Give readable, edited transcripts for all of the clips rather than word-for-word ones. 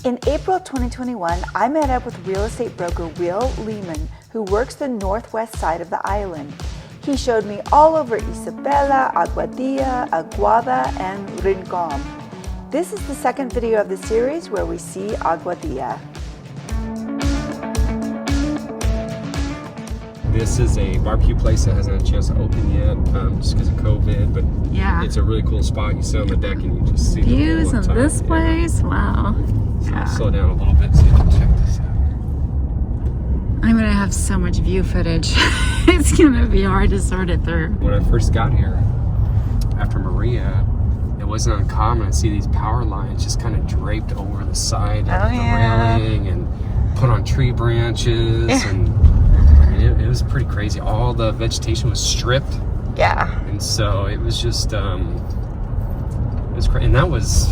In April 2021, I met up with real estate broker Wil Leammon, who works the northwest side of the island. He showed me all over Isabela, Aguadilla, Aguada, and Rincon. This is the second video of the series where we see Aguadilla. This is a barbecue place that hasn't had a chance to open yet, just because of COVID, but yeah, it's a really cool spot. You sit on the deck and you just see views the of this place. Wow. So I'll slow down a little bit so you can check this out. I'm gonna have so much view footage. It's gonna be hard to sort it through. When I first got here, after Maria, it wasn't uncommon to see these power lines just kind of draped over the side of the railing and put on tree branches, and I mean, it was pretty crazy. All the vegetation was stripped. Yeah. And so it was just, it was crazy. And that was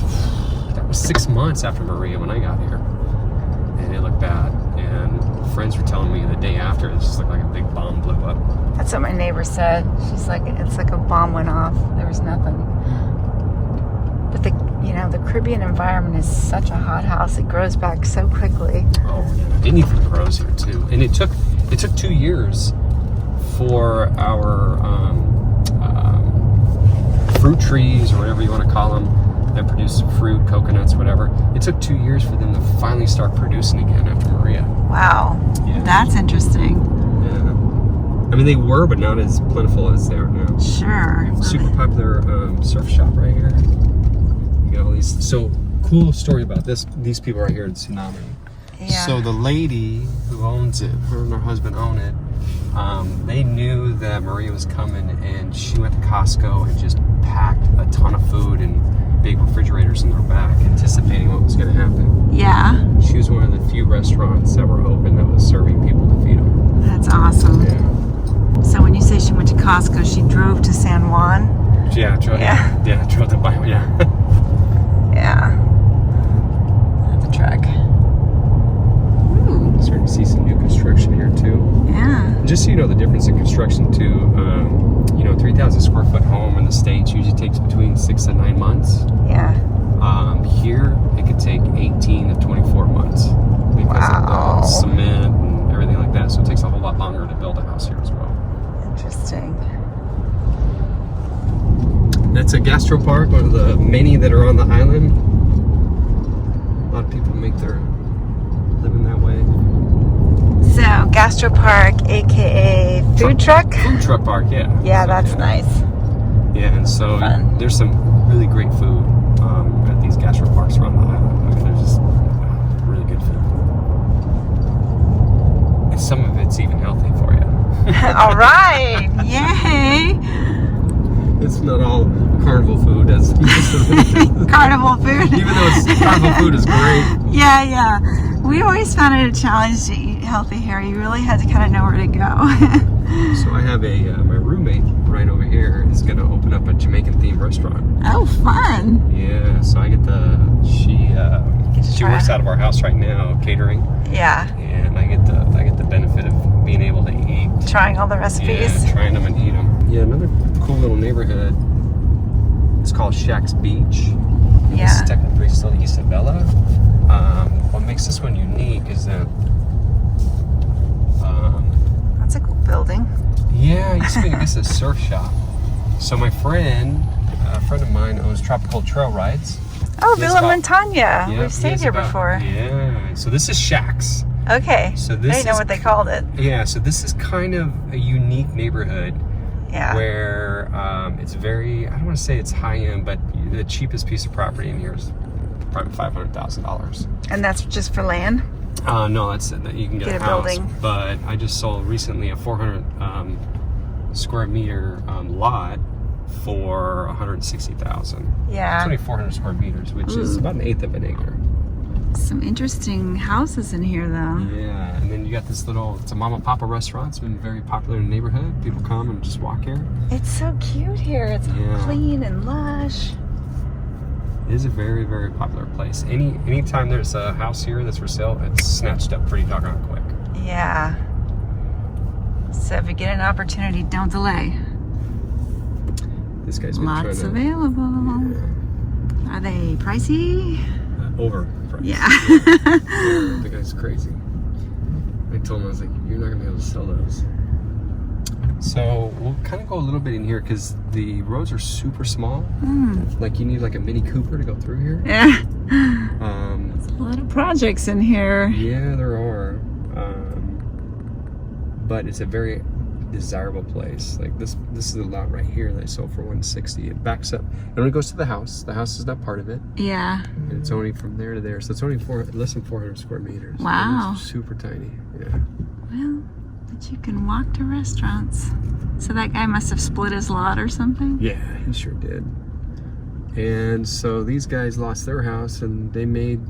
6 months after Maria when I got here, and it looked bad. And friends were telling me the day after, it just looked like a big bomb blew up. That's what my neighbor said. She's like, it's like a bomb went off. There was nothing. But the Caribbean environment is such a hothouse. It grows back so quickly. Oh yeah, anything grows here too. And it took 2 years for our fruit trees, or whatever you want to call them, that produce fruit, coconuts, whatever. It took 2 years for them to finally start producing again after Maria. Wow. Yeah. That's interesting. Yeah. I mean, they were, but not as plentiful as they are now. Sure. Super popular surf shop right here. You got all these. So, cool story about these people right here in Tsunami. Yeah. So the lady who owns it, her and her husband own it, they knew that Maria was coming, and she went to Costco and just packed a ton of food in big refrigerators in their back, anticipating what was going to happen. Yeah. She was one of the few restaurants that were open that was serving people to feed them. That's awesome. Yeah. So when you say she went to Costco, she drove to San Juan? Yeah, drove to Guaynabo, yeah. Yeah. The track. Ooh. Starting to see some new construction here too. Yeah. Just so you know the difference in construction too, 3,000 square foot home in the States usually takes between 6 to 9 months. Yeah. Here it could take 18 to 24 months because of the cement and everything like that. So it takes a whole lot longer to build a house here as well. Interesting. That's a gastro park, one of the many that are on the island. A lot of people make their living that way. So, Gastro Park, aka food truck? Food truck park, yeah. Yeah, so, that's nice. Yeah, and so there's some really great food at these gastro parks around the island. I mean, there's just really good food. And some of it's even healthy for you. All right, yay! It's not all carnival food, as carnival food. Even though carnival food is great. Yeah. We always found it a challenge to eat healthy here. You really had to kind of know where to go. So I have my roommate right over here is going to open up a Jamaican themed restaurant. Oh, fun! Yeah, so I get she works out of our house right now, catering. Yeah. And I get the benefit of being able to eat. Trying all the recipes. Yeah, trying them and eat them. Yeah, another cool little neighborhood. It's called Shack's Beach. Yeah. It's technically still Isabela. What makes this one unique is that that's a cool building. Yeah, it used to be, I guess, a surf shop. So my friend, a friend of mine, owns Tropical Trail Rides. Oh, Villa Montagna. We've stayed here before. Yeah. So this is Shack's. Okay. So this I didn't know what they called it. Yeah. So this is kind of a unique neighborhood. Yeah. Where it's very, I don't want to say it's high end, but the cheapest piece of property in here is probably $500,000. And that's just for land? No, that's that you can get a house. Building. But I just sold recently a 400 square meter lot for $160,000. Yeah. It's only 400 square meters, which is about 1/8 of an acre. Some interesting houses in here, though. Yeah, and then you got this it's a Mama Papa restaurant. It's been very popular in the neighborhood. People come and just walk here. It's so cute here. It's clean and lush. It is a very, very popular place. Anytime there's a house here that's for sale, it's snatched up pretty doggone quick. Yeah. So if you get an opportunity, don't delay. This guy's been lots available. Yeah. Are they pricey? overpriced. Yeah. The guy's crazy. I told him, I was like, you're not gonna be able to sell those. So we'll kind of go a little bit in here because the roads are super small. Like you need like a Mini Cooper to go through here. Yeah. There's a lot of projects in here. Yeah, there are. But it's a very desirable place. Like this is a lot right here that I sold for $160. It backs up. It only goes to the house. The house is not part of it. Yeah. And it's only from there to there. So it's only less than 400 square meters. Wow. It's super tiny. Yeah. Well, but you can walk to restaurants. So that guy must have split his lot or something? Yeah, he sure did. And so these guys lost their house and they made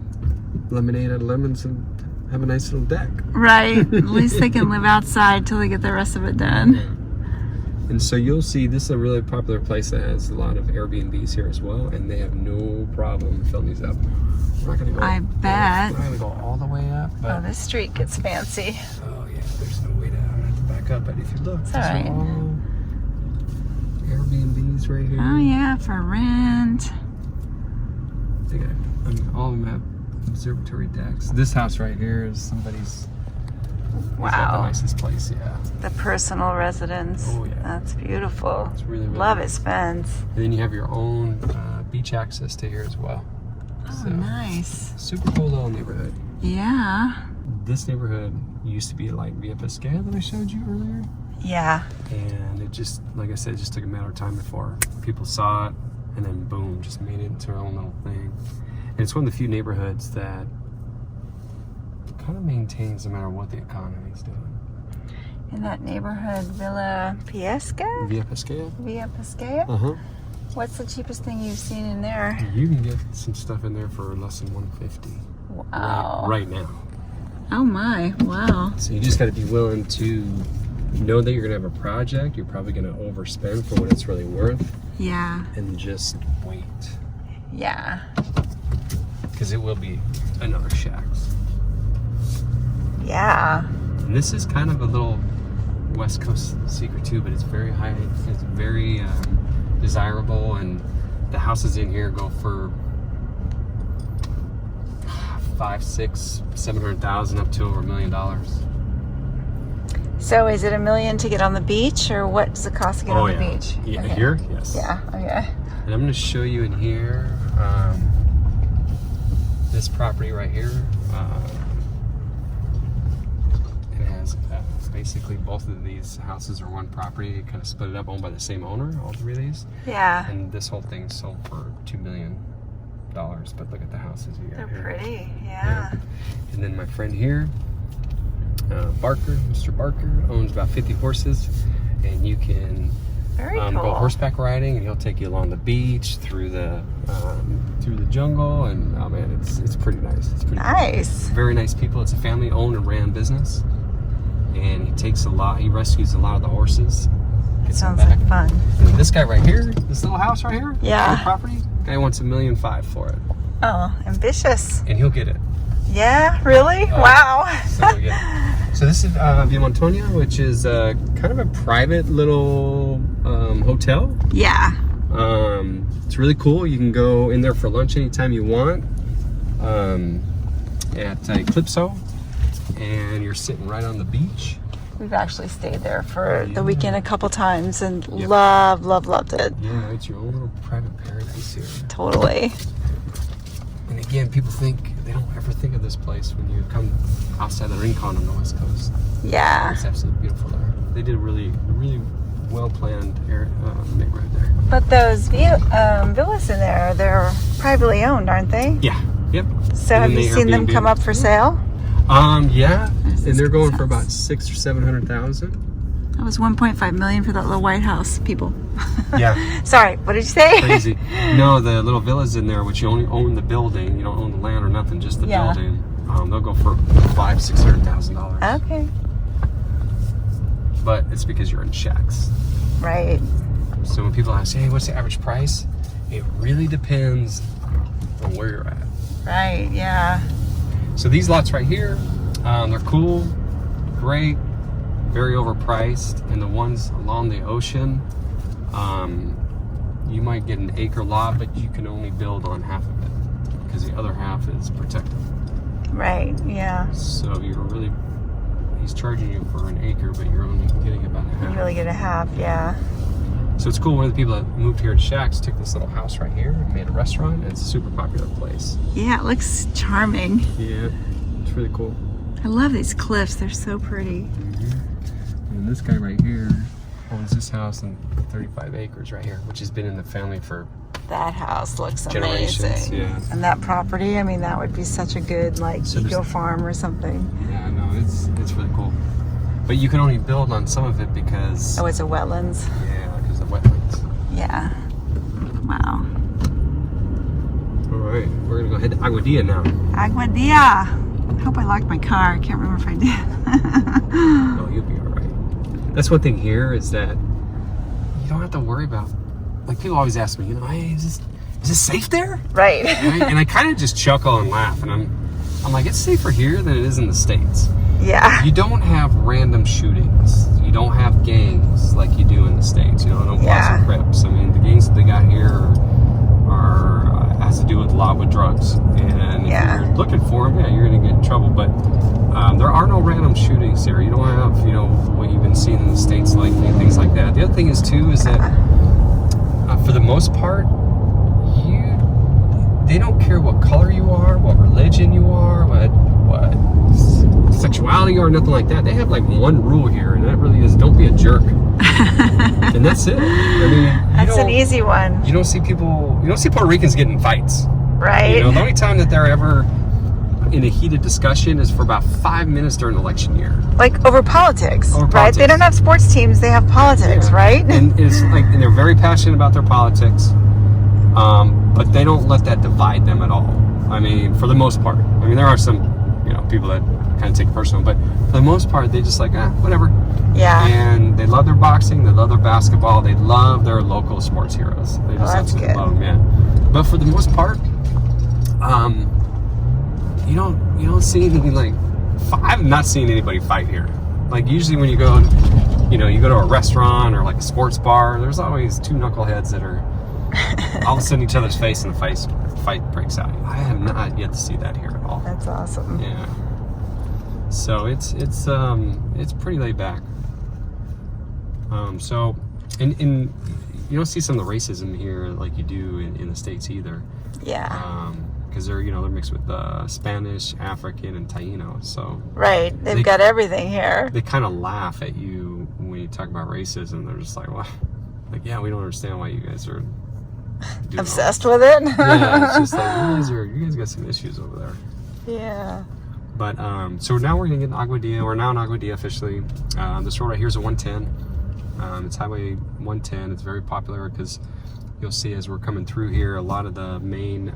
lemonade out of lemons and have a nice little deck. Right. At least they can live outside till they get the rest of it done. And so you'll see this is a really popular place that has a lot of Airbnbs here as well, and they have no problem filling these up. We're not gonna go. I bet. We're not gonna go all the way up, but Oh, this street gets fancy. oh yeah, there's no way to. I'm gonna have to back up. But if you look, It's these all right. are all Airbnbs right here. Oh yeah, for rent. I mean, all of them have observatory decks. This house right here is somebody's. He's got the Wow. nicest place, yeah. The personal residence. Oh, yeah. That's beautiful. It's really, really Love nice. his fence. And then you have your own beach access to here as well. Oh, So, nice. super cool little neighborhood. Yeah. This neighborhood used to be like Via Pesquera that I showed you earlier. Yeah. And it just, like I said, it just took a matter of time before people saw it. And then boom, just made it into our own little thing. And it's one of the few neighborhoods that kind of maintains no matter what the economy's doing. In that neighborhood, Villa Piesca? Via Pesquera? Villa Pesquera? Uh-huh. What's the cheapest thing you've seen in there? You can get some stuff in there for less than $150. Wow. Right now. Oh my, wow. So you just got to be willing to know that you're going to have a project. You're probably going to overspend for what it's really worth. Yeah. And just wait. Yeah. Because it will be another Shacks. Yeah. And this is kind of a little West Coast secret too, but it's very high. It's very desirable, and the houses in here go for $500,000, $600,000, $700,000 up to over $1 million. So is it $1 million to get on the beach, or what does it cost to get on the beach? Yeah, Okay. here, yes. Yeah. Okay. And I'm going to show you in here this property right here. It has basically both of these houses are one property, kind of split it up, owned by the same owner, all three of these. Yeah. And this whole thing sold for $2 million. But look at the houses you got They're here. pretty. Yeah. And then my friend here, Barker, Mr. Barker, owns about 50 horses, and you can Very cool. go horseback riding, and he'll take you along the beach through the jungle, and oh man, it's pretty nice. It's pretty Nice. very nice people. It's a family-owned and ran business, and he rescues a lot of the horses. Gets them Sounds back. like fun. And this guy right here, this little house right here, Yeah. the property, guy wants $1.5 million for it, Oh, ambitious. and he'll get it. Yeah, really? Oh. Wow. So he'll get it. So this is Via Montonia, which is kind of a private little hotel. Yeah. It's really cool. You can go in there for lunch anytime you want at Eclipso, and you're sitting right on the beach. We've actually stayed there for the weekend a couple times and Yep. loved it. Yeah, it's your own little private paradise here. Totally. And again, people they don't ever think of this place when you come outside the Rincon on the West Coast. Yeah. It's absolutely beautiful there. They did a really well-planned neighborhood there. But those villas in there, they're privately owned, aren't they? Yeah. Yep. So And have then you they seen them Airbnb. come up for sale? Yeah. This And they're is going good for about sense. $600,000 or $700,000. That was $1.5 million for that little White House, people. Yeah. Sorry, what did you say? Crazy. No, the little villas in there, which you only own the building, you don't own the land or nothing, just the Yeah. building. They'll go for $500,000-$600,000. Okay. But it's because you're in shacks. Right. So when people ask, hey, what's the average price? It really depends on where you're at. Right, yeah. So these lots right here, they're cool, great, very overpriced. And the ones along the ocean, you might get an acre lot, but you can only build on half of it. because the other half is protected. Right, yeah. So he's charging you for an acre, but you're only getting about a half. You really get a half, yeah. So it's cool. One of the people that moved here in shacks took this little house right here and made a restaurant. It's a super popular place. Yeah, it looks charming. Yeah, it's really cool. I love these cliffs. They're so pretty. Mm-hmm. And this guy right here owns this house and 35 acres right here, which has been in the family for that house looks generations. Amazing. Yeah. And that property, I mean, that would be such a good eco farm or something. Yeah, no, it's really cool. But you can only build on some of it because it's a wetlands. Yeah, because of wetlands. Yeah. Wow. All right, we're gonna go head to Aguadilla now. Aguadilla. I hope I locked my car. I can't remember if I did. No, you'll be all right. That's one thing here is that you don't have to worry about. Like people always ask me, hey, is this safe there? Right. And I kind of just chuckle and laugh, and I'm like, it's safer here than it is in the States. Yeah. You don't have random shootings. You don't have gangs like you do in the States. No Bloods or Crips. I mean, the gangs that they got here has to do with a lot with drugs. And if you're looking for them, you're going to get in trouble. But there are no random shootings here. You don't have, what you've been seeing in the States lately, things like that. The other thing is, too, is that for the most part, they don't care what color you are, what religion you are, what sexuality you are, nothing like that. They have one rule here, and that really is don't be a jerk. And that's it. I mean, that's an easy one. You don't see Puerto Ricans getting in fights. Right. The only time that they're ever in a heated discussion is for about 5 minutes during election year. Over politics, right? Politics. They don't have sports teams, they have politics, right? And it's and they're very passionate about their politics. But they don't let that divide them at all. I mean, for the most part. I mean, there are some, people that kind of take it personal, but for the most part, they just whatever. Yeah. And they love their boxing, they love their basketball, they love their local sports heroes. They just absolutely love them, yeah. But for the most part, you don't see anything I'm not seeing anybody fight here. Usually when you go, you go to a restaurant or a sports bar, there's always two knuckleheads that are all of a sudden each other's face and the fight breaks out. I have not yet to see that here at all. That's awesome. Yeah. So it's pretty laid back. So and you don't see some of the racism here like you do in the States either. Yeah. Because they're mixed with Spanish, African, and Taino. So right, they've got everything here. They kind of laugh at you when you talk about racism. They're just like, well, yeah, we don't understand why you guys are obsessed with it. Yeah, it's just you guys got some issues over there. Yeah. But so now we're gonna get in Aguadilla. We're now in Aguadilla officially. This road right here is a 110. It's Highway 110. It's very popular because you'll see as we're coming through here, a lot of the main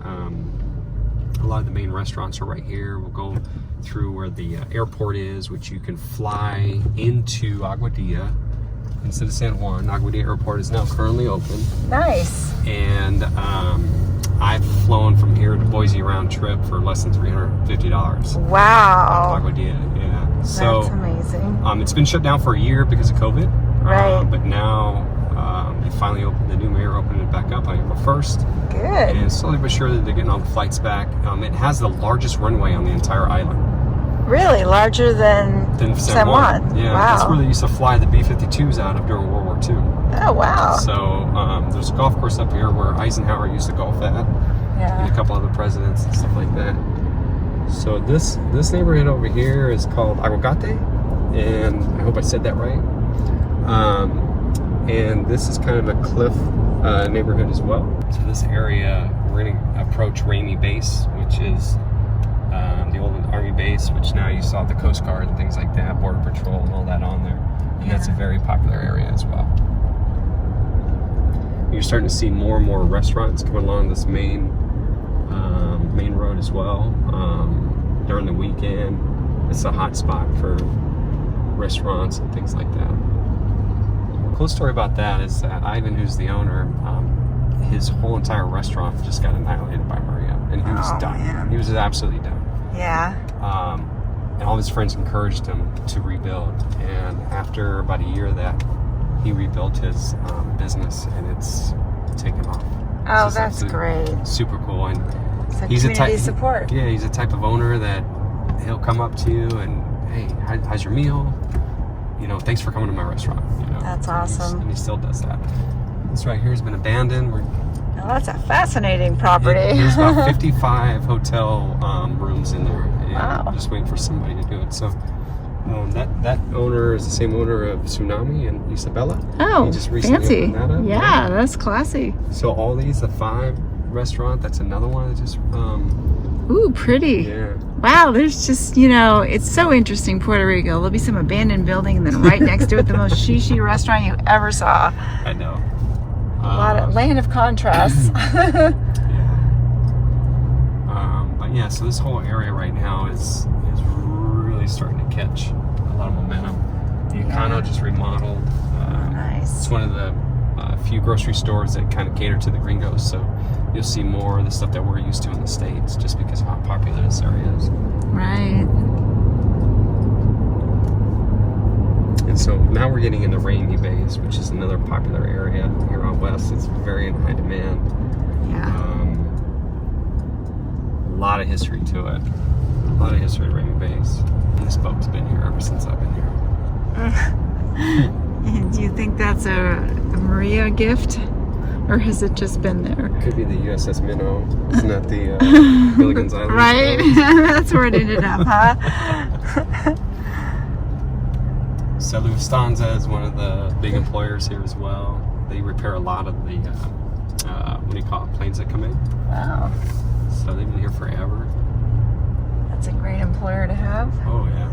restaurants are right here. We'll go through where the airport is, which you can fly into Aguadilla instead of San Juan. Aguadilla Airport is now currently open. Nice. And I've flown from here to Boise round trip for less than $350. Wow. Aguadilla, yeah. So that's amazing. It's been shut down for a year because of COVID. Right. But now they finally opened. The new mayor opened it back up on April 1st. Good. And slowly but surely they're getting all the flights back. It has the largest runway on the entire island. Really? Larger than San Juan? Yeah, wow. That's where they used to fly the B-52s out of during World War II. Oh, wow. So there's a golf course up here where Eisenhower used to golf at. Yeah. And a couple other presidents and stuff like that. So this neighborhood over here is called Aguacate, and I hope I said that right. And this is kind of a cliff neighborhood as well. So this area, we're going to approach Ramey Base, which is the old Army base, which now you saw the Coast Guard and things like that, Border Patrol and all that on there. And that's a very popular area as well. You're starting to see more and more restaurants coming along this main road as well. During the weekend, it's a hot spot for restaurants and things like that. A cool story about that is that Ivan, who's the owner, his whole entire restaurant just got annihilated by Maria, and he was done. Man. He was absolutely done. Yeah. And all his friends encouraged him to rebuild, and after about a year of that, he rebuilt his business, and it's taken off. Oh, that's great. Super cool. And So community support. Yeah, he's the type of owner that he'll come up to you and, hey, how's your meal? You know, thanks for coming to my restaurant. You know, that's awesome. And he still does that. This right here has been abandoned. Oh, that's a fascinating property. There's about 55 hotel rooms in there. And wow. I'm just waiting for somebody to do it. So that owner is the same owner of Tsunami and Isabela. Oh, he just recently fancy. Opened that up. Yeah, that's classy. So all these, the 5 restaurant, that's another one that just... ooh, pretty. Yeah. Wow, there's just, you know, it's so interesting, Puerto Rico. There'll be some abandoned building and then right next to it, the most shishi restaurant you ever saw. I know. A lot of land of contrasts. Yeah. But yeah, so this whole area right now is really starting to catch a lot of momentum. The Econo just remodeled. Nice. It's one of the few grocery stores that kind of cater to the gringos, so you'll see more of the stuff that we're used to in the States just because of how popular this area is. Right. And so now we're getting into Rainy Bays, which is another popular area here out west. It's very in high demand. Yeah. A lot of history to it. A lot of history at Rainy Bays. And this boat's been here ever since I've been here. Do you think that's a Maria gift? Or has it just been there? Could be the USS Minnow. Isn't that the Gilligan's Island? Right? That's where it ended up, huh? Celu Lufthansa is one of the big employers here as well. They repair a lot of the, what do you call it, planes that come in. Wow. So they've been here forever. That's a great employer to have. Oh, yeah.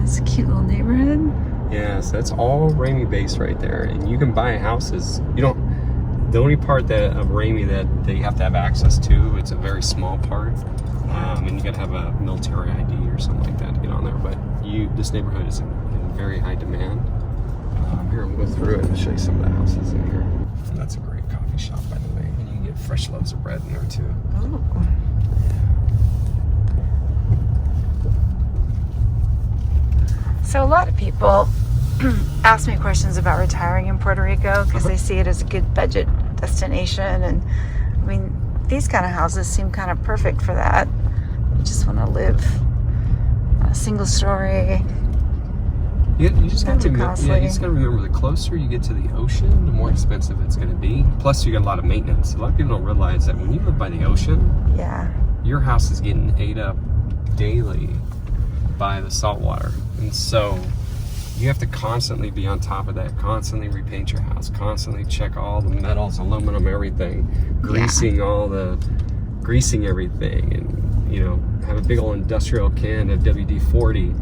It's a cute little neighborhood. Yeah, so that's all Ramey based right there. And you can buy houses. The only part of Ramey that they have to have access to, it's a very small part. And you got to have a military ID or something like that to get on there. But this neighborhood is in very high demand. Here, we'll go through it and show you some of the houses in here. And that's a great coffee shop, by the way. And you can get fresh loaves of bread in there, too. Ooh. So a lot of people ask me questions about retiring in Puerto Rico because they see it as a good budget destination. And I mean, these kind of houses seem kind of perfect for that. You just want to live a single story. You just got to remember, the closer you get to the ocean, the more expensive it's going to be. Plus, you got a lot of maintenance. A lot of people don't realize that when you live by the ocean, your house is getting ate up daily by the salt water. And so you have to constantly be on top of that, constantly repaint your house, constantly check all the metals, aluminum, everything, greasing everything, and have a big old industrial can of WD-40.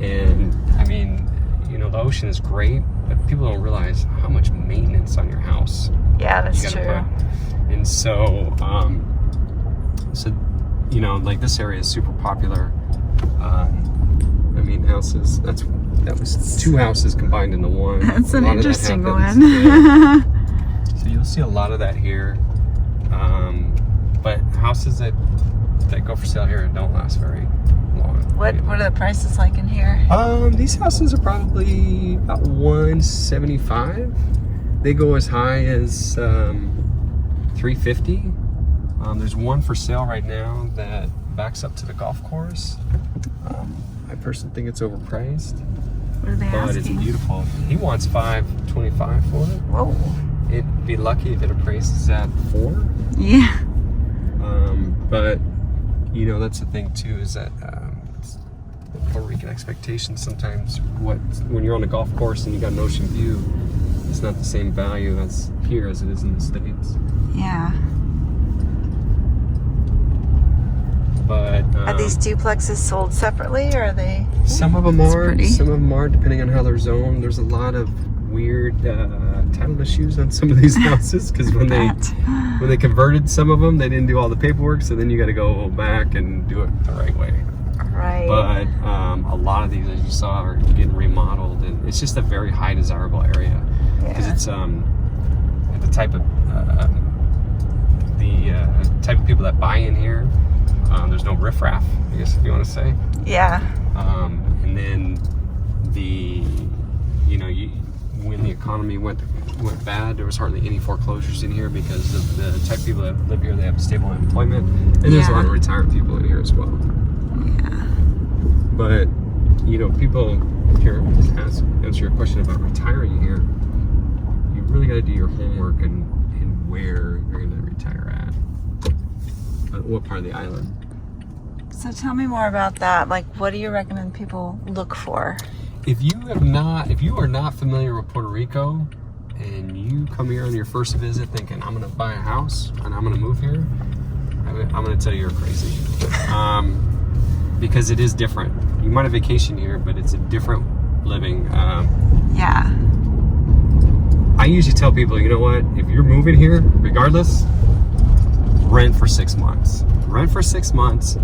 And I mean, the ocean is great, but people don't realize how much maintenance on your house. Yeah, that's true. And so, like this area is super popular. I mean, houses. That was 2 houses combined into one. That's an interesting one. Yeah. So you'll see a lot of that here. But houses that go for sale here don't last very long. What are the prices like in here? These houses are probably about $175. They go as high as $350. There's one for sale right now that backs up to the golf course. I personally think it's overpriced. What are they asking? But it's beautiful. He wants $525 for it. Whoa. It'd be lucky if it appraises at $4. Yeah. But that's the thing too, is that the Puerto Rican expectations sometimes. When you're on a golf course and you got an ocean view, it's not the same value as here as it is in the States. Yeah. But are these duplexes sold separately, or are they? Some of them are. Some of them are, depending on how they're zoned. There's a lot of weird title issues on some of these houses because when they converted some of them, they didn't do all the paperwork. So then you got to go back and do it the right way. Right. But a lot of these, as you saw, are getting remodeled, and it's just a very high desirable area because it's the type of people that buy in here. There's no riffraff, I guess, if you want to say. Yeah. And then when the economy went bad, there was hardly any foreclosures in here because of the type of people that live here. They have stable employment, and there's a lot of retired people in here as well. Yeah. But people here, just answer your question about retiring here. You really got to do your homework and where you're going to retire at. What part of the island? So tell me more about that. Like, what do you recommend people look for? If you are not familiar with Puerto Rico, and you come here on your first visit thinking, I'm going to buy a house and I'm going to move here, I'm going to tell you you're crazy. Because it is different. You might have vacation here, but it's a different living. Yeah. I usually tell people, you know what? If you're moving here, regardless, rent for 6 months. Rent for 6 months.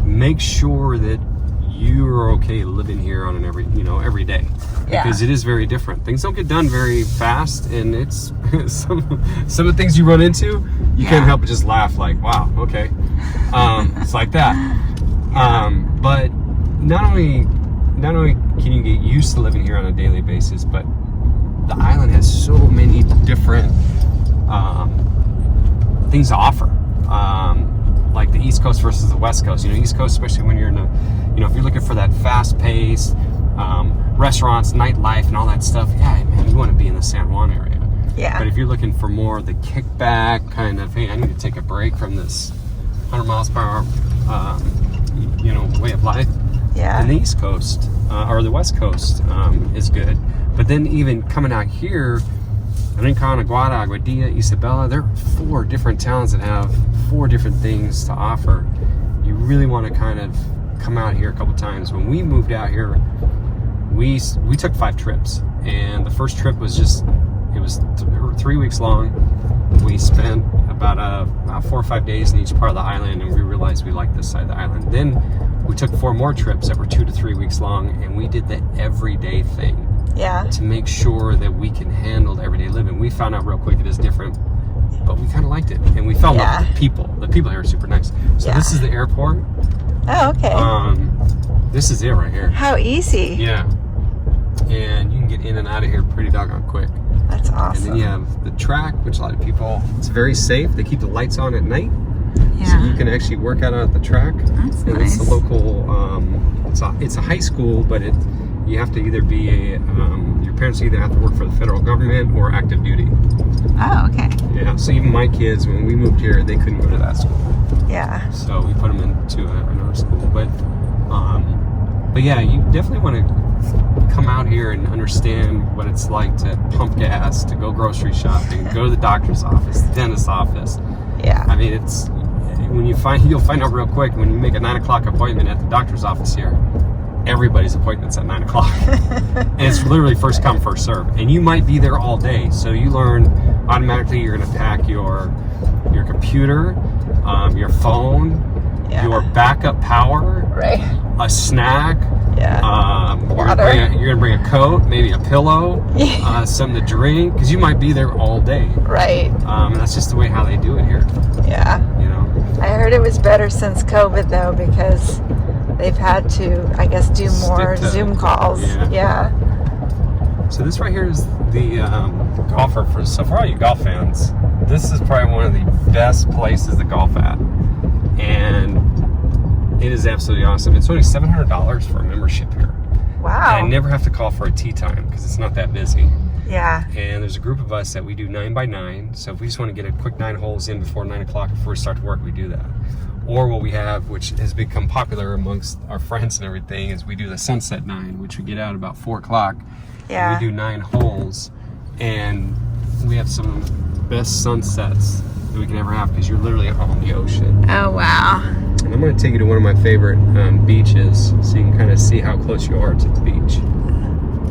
Make sure that you are okay living here on an every day, because it is very different. Things don't get done very fast, and it's some of the things you run into, you can't help but just laugh, like, wow, okay. It's like that. But not only can you get used to living here on a daily basis, but the island has so many different things to offer. Like the East Coast versus the West Coast. East Coast, especially when you're in if you're looking for that fast-paced restaurants, nightlife, and all that stuff, man, you want to be in the San Juan area. Yeah. But if you're looking for more of the kickback kind of, hey, I need to take a break from this 100 miles per hour, way of life, then the East Coast or the West Coast is good. But then even coming out here, Rincon, Aguada, Aguadilla, Isabela, there are 4 different towns that have 4 different things to offer. You really want to kind of come out here a couple times. When we moved out here, we took 5 trips, and the first trip was it was 3 weeks long. We spent about 4 or 5 days in each part of the island, and we realized we liked this side of the island. Then we took 4 more trips that were 2 to 3 weeks long, and we did the everyday thing. To make sure that we can handle the everyday living. We found out real quick it is different, but we kind of liked it, and we fell in love with the people. The people here are super nice. So this is the airport. Oh, okay. This is it right here. How easy. Yeah. And you can get in and out of here pretty doggone quick. That's awesome. And then you have the track, which a lot of people, it's very safe. They keep the lights on at night. So you can actually work out at the track. That's and nice. It's a local, it's a high school, but you have to either be your parents either have to work for the federal government or active duty. Oh, okay. Yeah, so even my kids, when we moved here, they couldn't go to that school. Yeah. So we put them into another school. But yeah, you definitely want to come out here and understand what it's like to pump gas, to go grocery shopping, go to the doctor's office, the dentist's office. Yeah. I mean, it's you'll find out real quick when you make a 9 o'clock appointment at the doctor's office here. Everybody's appointment's at 9 o'clock. And it's literally first come, first serve. And you might be there all day. So you learn automatically you're going to pack your computer, your phone, your backup power, a snack. Water. You're going to bring a coat, maybe a pillow, something to drink, because you might be there all day. Right. And that's just the way how they do it here. Yeah. I heard it was better since COVID, though, because they've had to, I guess, do more Zoom calls. Yeah. So this right here is the golfer so for all you golf fans, this is probably one of the best places to golf at, and it is absolutely awesome. It's only $700 for a membership here. Wow. And I never have to call for a tee time because it's not that busy. Yeah. And there's a group of us that we do 9 by 9. So if we just want to get a quick 9 holes in before 9 o'clock before we start to work, we do that. Or what we have, which has become popular amongst our friends and everything, is we do the sunset 9, which we get out about 4 o'clock. Yeah. And we do 9 holes, and we have some of the best sunsets that we can ever have because you're literally on the ocean. Oh, wow. And I'm going to take you to one of my favorite beaches so you can kind of see how close you are to the beach.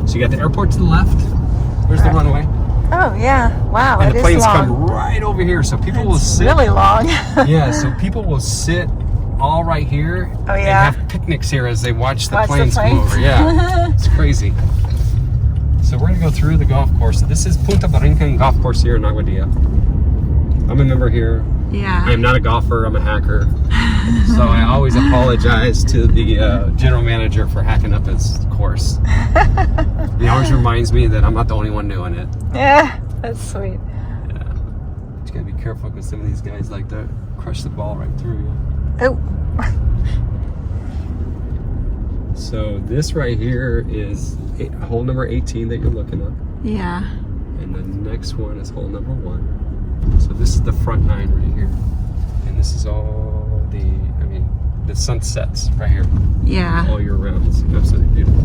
So you got the airport to the left. There's the runway. Oh, yeah. Wow, and it the is planes long. come right over here, so people will It's sit. really long. Yeah, so people will sit all right here and have picnics here as they watch the planes come over. Yeah, it's crazy. So we're going to go through the golf course. So this is Punta Borinquen golf course here in Aguadilla. I'm a member here. Yeah. I'm not a golfer, I'm a hacker. So I always apologize to the general manager for hacking up his course. He always reminds me that I'm not the only one doing it. Yeah, that's sweet. Yeah. You gotta be careful because some of these guys like to crush the ball right through you. Oh. So this right here is hole number 18 that you're looking at. Yeah. And the next one is hole number 1. So this is the front 9 right here. And this is all the sunsets right here. Yeah. All year round. It's absolutely beautiful.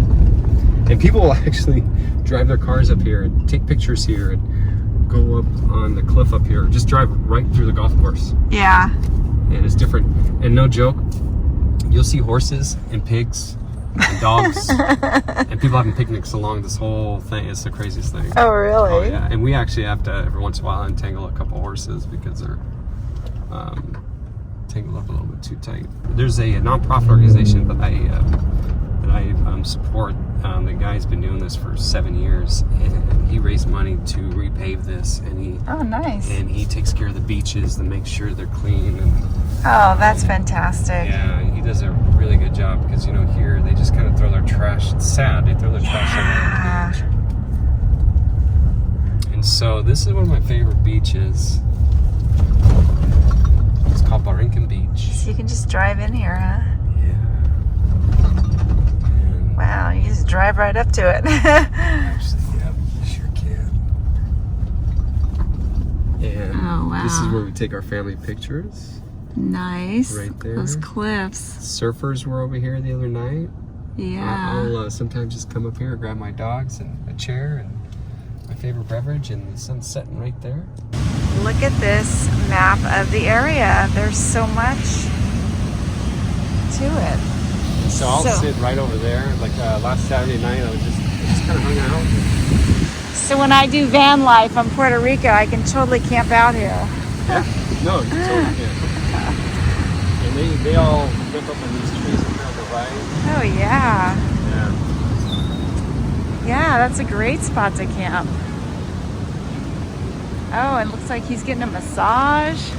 And people will actually drive their cars up here and take pictures here and go up on the cliff up here. Just drive right through the golf course. Yeah. And it's different. And no joke, you'll see horses and pigs and dogs and people having picnics along this whole thing. It's the craziest thing. Oh, really? Oh, yeah. And we actually have to every once in a while untangle a couple horses because they're tangled up a little bit too tight. There's a nonprofit organization that I support. The guy's been doing this for 7 years, and he raised money to repave this. And he nice. And he takes care of the beaches and makes sure they're clean. And that's fantastic. yeah, he does a really good job because here they just kind of throw their trash. It's sad, they throw their trash over the beach. And so this is one of my favorite beaches. It's called Borinquen Beach. So you can just drive in here, huh? Yeah. Wow, you just drive right up to it. Actually, yeah, you sure can. And this is where we take our family pictures. Nice. Right there. Those cliffs. Surfers were over here the other night. Yeah. I'll sometimes just come up here, grab my dogs and a chair and my favorite beverage, and the sun's setting right there. Look at this map of the area. There's so much to it. So I'll sit right over there. Like last Saturday night, I just kind of hung out. So when I do van life on Puerto Rico, I can totally camp out here. Yeah. No, you totally can. And they all rip up in these trees up here on the right. Oh yeah. Yeah. Yeah, that's a great spot to camp. Oh, it looks like he's getting a massage.